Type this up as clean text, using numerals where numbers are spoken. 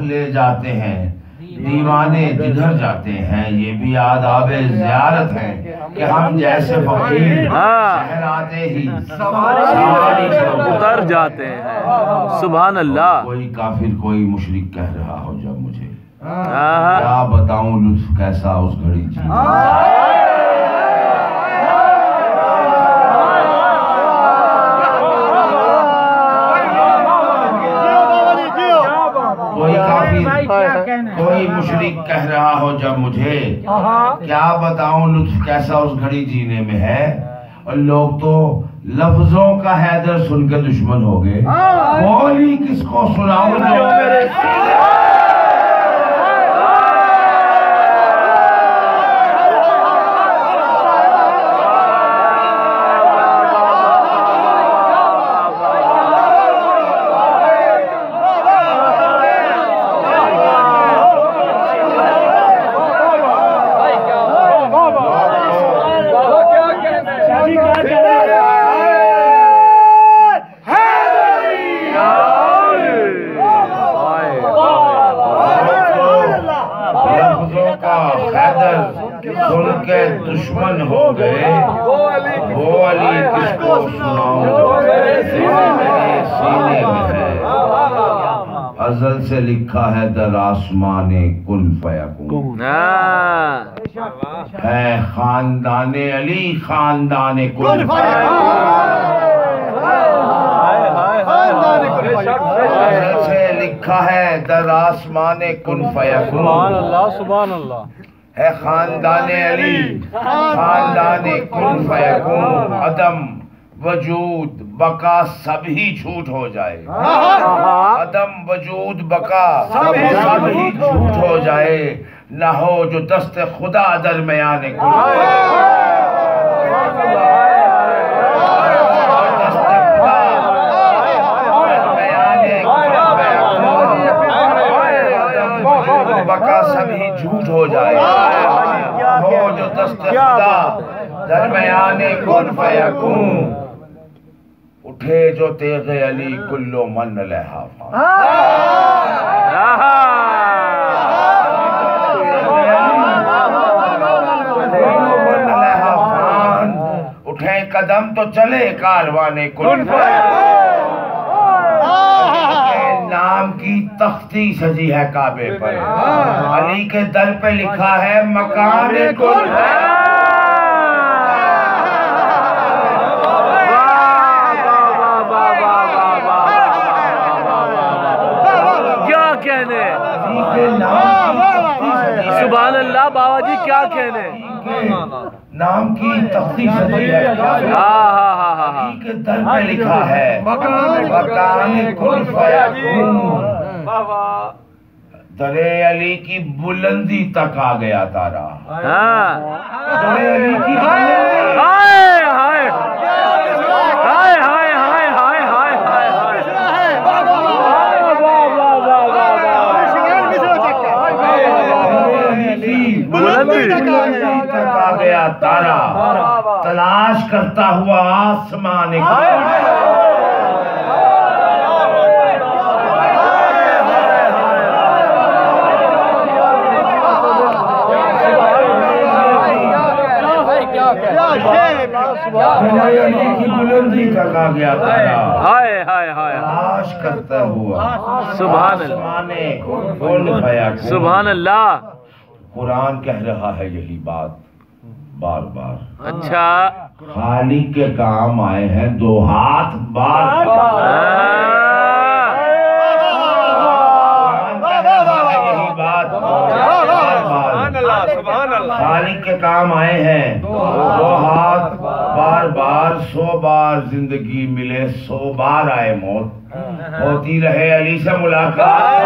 لے جاتے ہیں، دیوانے جدھر جاتے ہیں، یہ بھی آداب زیارت ہیں کہ ہم جیسے فقیر شہر آتے ہی سواری اتر جاتے ہیں۔ سبحان اللہ۔ کوئی کافر کوئی مشرک کہہ رہا ہو جب مجھے، کیا بتاؤں لطف کیسا اس گھڑی کوئی مشرک کہہ رہا ہو جب مجھے، کیا بتاؤں لطف کیسا اس گھڑی جینے میں ہے۔ اور لوگ تو لفظوں کا حیدر سن کے دشمن ہو گئے، بولی کس کو سناؤں جو میرے سن کے دشمن ہو گئے، وہ علی کس کو سناؤں میرے سینے میں ہے۔ ازل سے لکھا ہے در آسمان کن فیکون، ہے خاندان علی خاندان کن فیکون۔ ازل سے لکھا ہے در آسمان کن فیکون، سبحان اللہ سبحان اللہ، ہے خاندان علی خاندان کن فیکون۔ عدم وجود بقا سب ہی جھوٹ ہو جائے، عدم وجود بقا سب ہی جھوٹ ہو جائے، نہ ہو جو دست خدا درمیان کن بقا سب ہی جھوٹ ہو جائے، ہو جو دست خدا درمیان کن فیکون۔ اٹھے جو تیغ علی کلو من لحافان، اٹھیں قدم تو چلے کاروانے کن فیکون۔ نام کی تختی سجی ہے کعبے پر، علی کے در پہ لکھا ہے مکان کن فیکون۔ کیا کہنے، سبحان اللہ بابا جی کیا کہنے، نام کی تختی سجی ہے علی کے در پہ لکھا ہے مکان کن فیکون۔ در علی کی بلندی تک آ گیا تارا، در علی کی بلندی، ہائے ہائے ہائے ہائے ہائے ہائے ہائے ہائے، بلندی تک آ گیا تارا، تلاش کرتا ہوا آسمان کی بلندی تک آ گیا تارا، ہائے ہائے ہائے، تلاش کرتا ہوا سبحان اللہ آسمان کن فیکون۔ سبحان اللہ۔ قرآن کہہ رہا ہے یہی بات بار بار، اچھا، خالق کے کام آئے ہیں دو ہاتھ بار بار، یہی بات خالق کے کام آئے ہیں دو ہاتھ بار بار، 100 بار زندگی ملے 100 بار آئے موت، ہوتی رہے علی سے ملاقات۔